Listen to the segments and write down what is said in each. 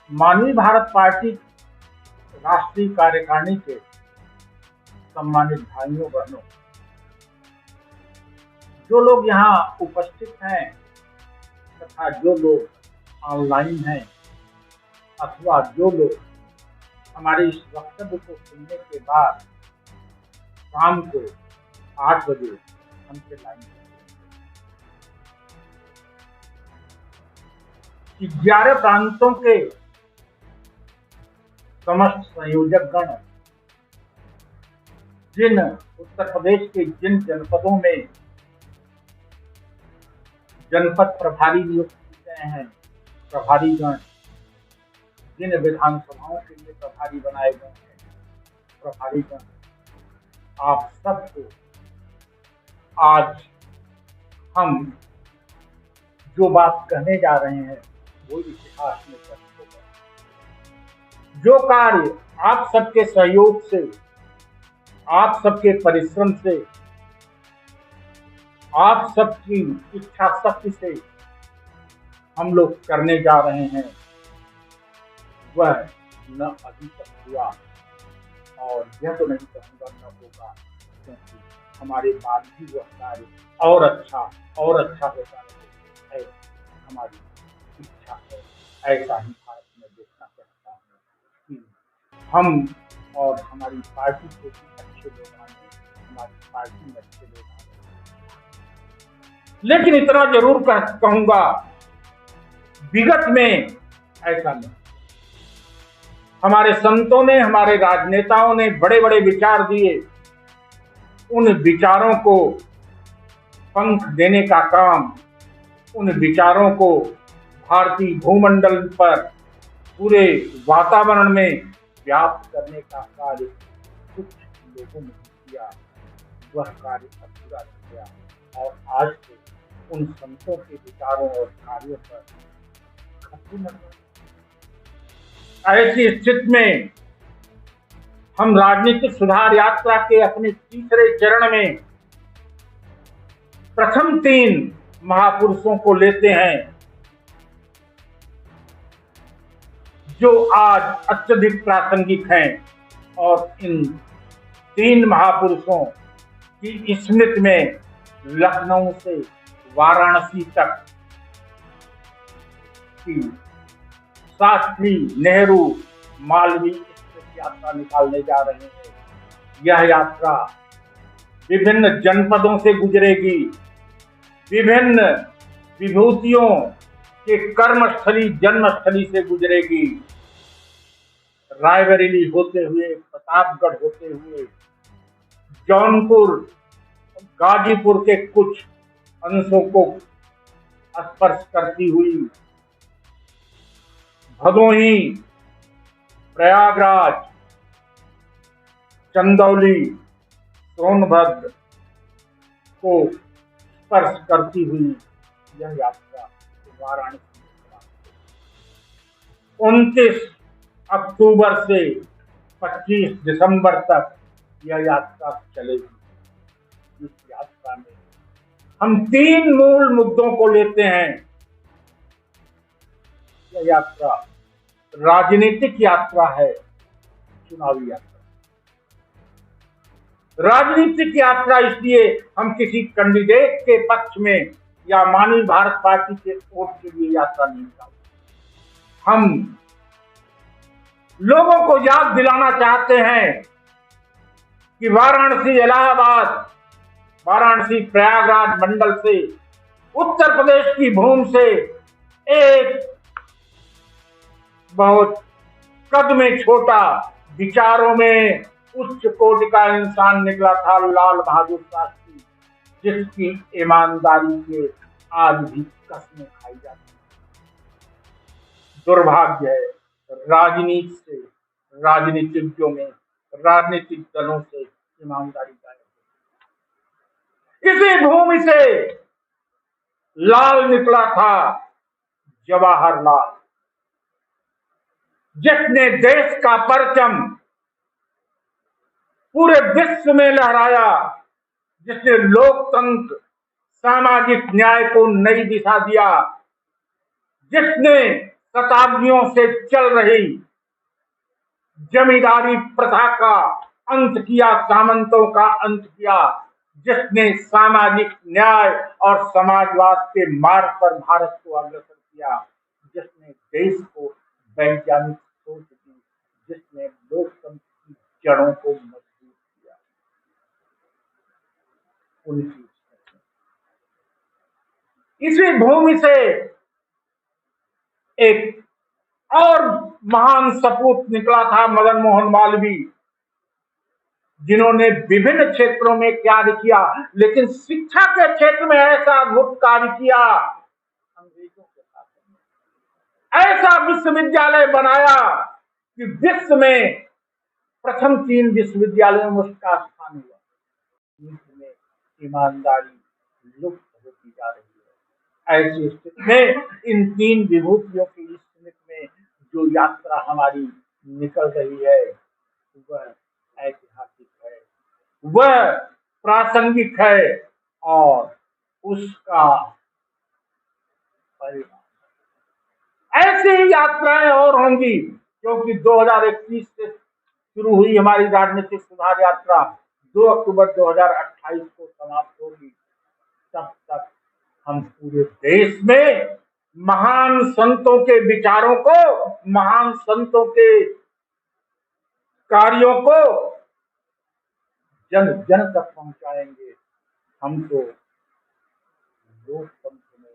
मानवीय भारत पार्टी राष्ट्रीय कार्यकारिणी के सम्मानित भाइयों बहनों, जो लोग यहाँ उपस्थित हैं तथा जो लोग ऑनलाइन हैं अथवा जो लोग हमारे इस वक्तव्य को सुनने के बाद शाम को 8 बजे हमसे लाइन 11 प्रांतों के समस्त संयोजक गण जिन उत्तर प्रदेश के जिन जनपदों में जनपद प्रभारी नियुक्त किए गए हैं, प्रभारी गण जिन विधानसभाओं के लिए प्रभारी बनाए गए हैं, प्रभारी गण, आप सबको आज हम जो बात कहने जा रहे हैं वो इतिहास में दर्ज होगा। जो कार्य आप सबके सहयोग से, आप सबके परिश्रम से, आप सबकी इच्छा शक्ति से हम लोग करने जा रहे हैं, वह न अभी तक हुआ और यह तो नहीं कहूँगा न होगा, क्योंकि हमारे बाद भी वह कार्य और अच्छा होता है, हमारी इच्छा है। ऐसा ही भारत में देखना चाहता हूँ कि हम और हमारी पार्टी के भी अच्छे लोग आए, हमारी पार्टी में अच्छे लोग आए। लेकिन इतना जरूर कहूंगा, विगत में ऐसा नहीं। हमारे संतों ने, हमारे राजनेताओं ने बड़े बड़े विचार दिए, उन विचारों को पंख देने का काम, उन विचारों को भारतीय भूमंडल पर पूरे वातावरण में व्याप्त करने का कार्य कुछ लोगों ने किया, वह कार्य अधूरा रह गया और आज से उन संतों के विचारों और कार्यों पर खतरे न। ऐसी स्थिति में हम राजनीतिक सुधार यात्रा के अपने तीसरे चरण में प्रथम 3 महापुरुषों को लेते हैं, जो आज अत्यधिक प्रासंगिक हैं और इन 3 महापुरुषों की स्मृति में लखनऊ से वाराणसी तक की शास्त्री, नेहरू, मालवीय स्मृति यात्रा निकालने जा रहे हैं। यह यात्रा विभिन्न जनपदों से गुजरेगी, विभिन्न विभूतियों के कर्मस्थली, जन्मस्थली से गुजरेगी, रायबरेली होते हुए, प्रतापगढ़ होते हुए, जौनपुर, गाजीपुर के कुछ अंशों को स्पर्श करती हुई, भदोही, प्रयागराज, चंदौली, सोनभद्र को स्पर्श करती हुई यह यात्रा वाराणसी में 29 अक्टूबर से 25 दिसंबर तक यह यात्रा चलेगी। इस यात्रा में हम 3 मूल मुद्दों को लेते हैं। यह यात्रा राजनीतिक यात्रा है, चुनावी यात्रा। राजनीतिक यात्रा इसलिए हम किसी कैंडिडेट के पक्ष में या मानवीय भारत पार्टी के वोट के लिए यात्रा नहीं करते। हम लोगों को याद दिलाना चाहते हैं कि वाराणसी, इलाहाबाद, वाराणसी प्रयागराज मंडल से, उत्तर प्रदेश की भूमि से एक बहुत कद में छोटा, विचारों में उच्च कोटि का इंसान निकला था, लाल बहादुर शास्त्री, जिसकी ईमानदारी के आज भी कसमें खाई जाती है। दुर्भाग्य है, राजनीति से, राजनीतिज्ञों में, राजनीतिक दलों से ईमानदारी गायब। इसी भूमि से लाल निकला था जवाहरलाल, जिसने देश का परचम पूरे विश्व में लहराया, जिसने लोकतंत्र, सामाजिक न्याय को नई दिशा दिया, जिसने शताब्दियों से चल रही जमींदारी प्रथा का अंत किया, सामंतों का अंत किया, जिसने सामाजिक न्याय और समाजवाद के मार्ग पर भारत को अग्रसर किया, जिसने देश को वैज्ञानिक सोच दी, जिसने लोकतंत्र की जड़ों को मजबूत किया, उनकी इसी भूमि से एक और महान सपूत निकला था मदन मोहन मालवीय, जिन्होंने विभिन्न क्षेत्रों में कार्य किया, लेकिन शिक्षा के क्षेत्र में ऐसा अद्भुत कार्य किया, अंग्रेजों के साथ ऐसा विश्वविद्यालय बनाया कि विश्व में प्रथम 3 विश्वविद्यालयों में उसका स्थान हुआ। नीति में ईमानदारी लुप्त होती जा रही है। ऐसी स्थिति में इन 3 विभूतियों की स्मृति में जो यात्रा हमारी निकल रही है वह ऐतिहासिक है, वह प्रासंगिक है और उसका परिणाम ऐसी ही यात्राएं और होंगी, क्योंकि 2021 से शुरू हुई हमारी राजनीतिक सुधार यात्रा 2 अक्टूबर 2028 को समाप्त होगी। तब तक हम पूरे देश में महान संतों के विचारों को, महान संतों के कार्यों को जन जन तक पहुंचाएंगे। हम तो लोकतंत्र में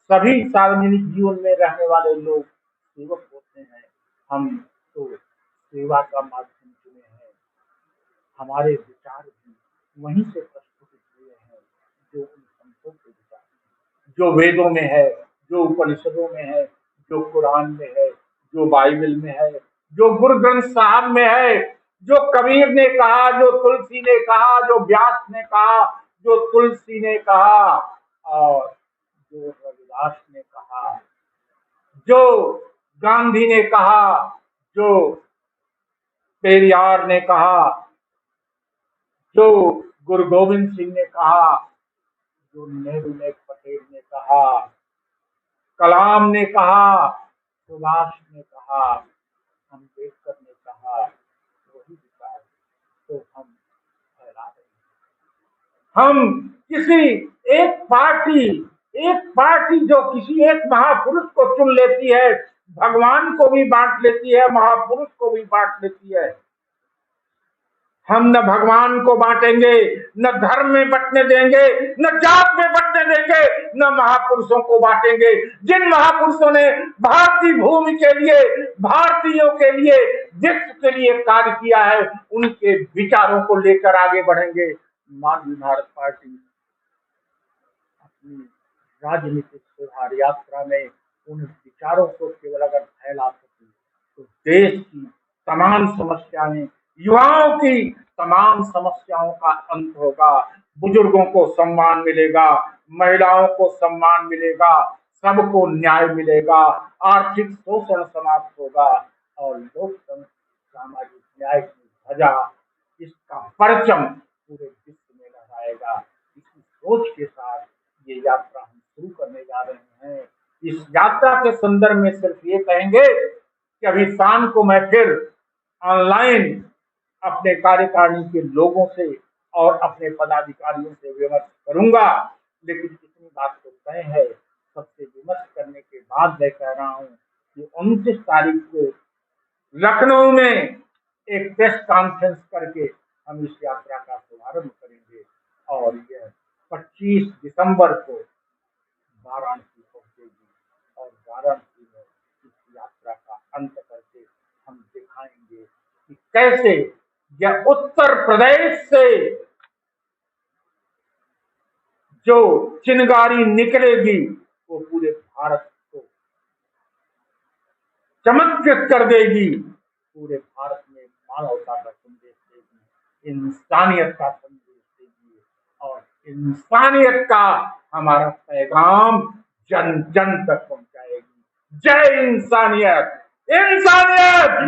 सभी सार्वजनिक जीवन में रहने वाले लोग सेवक होते हैं, हम तो सेवा का माध्यम चुने हैं। हमारे विचार भी वहीं से प्रस्तुत हुए हैं जो उन संतों के विचार, जो वेदों में है, जो उपनिषदों में है, जो कुरान में है, जो बाइबल में है, जो गुरु ग्रंथ साहब में है, जो कबीर ने कहा, जो तुलसी ने कहा, जो व्यास ने कहा, जो तुलसी ने कहा और जो रविदास ने कहा, जो गांधी ने कहा, जो पेरियार ने कहा, जो गुरु गोविंद सिंह ने कहा, जो नेहरू ने, पटेल ने कहा, कलाम ने कहा, सुभाष ने कहा, अम्बेडकर ने कहा, वही विचार तो हम फैला रहे हैं। हम किसी एक पार्टी जो किसी एक महापुरुष को चुन लेती है, भगवान को भी बांट लेती है, महापुरुष को भी बांट लेती है। हम न भगवान को बांटेंगे, न धर्म में बंटने देंगे, न जात में बंटने देंगे, न महापुरुषों को बांटेंगे। जिन महापुरुषों ने भारतीय भूमि के लिए, भारतीयों के लिए, विश्व के लिए कार्य किया है, उनके विचारों को लेकर आगे बढ़ेंगे। मानवीय भारत पार्टी अपनी राजनीतिक सुधार यात्रा में उन विचारों को केवल अगर फैला सके तो देश की तमाम समस्याएं, युवाओं की तमाम समस्याओं का अंत होगा। बुजुर्गों को सम्मान मिलेगा, महिलाओं को सम्मान मिलेगा, सबको न्याय मिलेगा, आर्थिक शोषण समाप्त होगा और लोकतंत्र, सामाजिक न्याय की ध्वजा, इसका परचम पूरे विश्व में लहराएगा। इसी सोच के साथ ये यात्रा हम शुरू करने जा रहे हैं। इस यात्रा के संदर्भ में सिर्फ ये कहेंगे कि अभी शाम को मैं फिर ऑनलाइन अपने कार्यकारिणी के लोगों से और अपने पदाधिकारियों से विमर्श करूंगा, लेकिन इतनी बात तो तय है, सबसे विमर्श करने के बाद मैं कह रहा हूं कि 29 तारीख को लखनऊ में एक प्रेस कॉन्फ्रेंस करके हम इस यात्रा का शुभारंभ करेंगे और यह 25 दिसंबर को वाराणसी पहुंचेगी और वाराणसी में इस यात्रा का अंत करके हम दिखाएंगे कि कैसे यह उत्तर प्रदेश से जो चिंगारी निकलेगी वो पूरे भारत को चमत्कृत कर देगी, पूरे भारत में मानवता का संदेश देगी, इंसानियत का संदेश देगी और इंसानियत का हमारा पैगाम जन जन तक पहुंचाएगी। जय इंसानियत, इंसानियत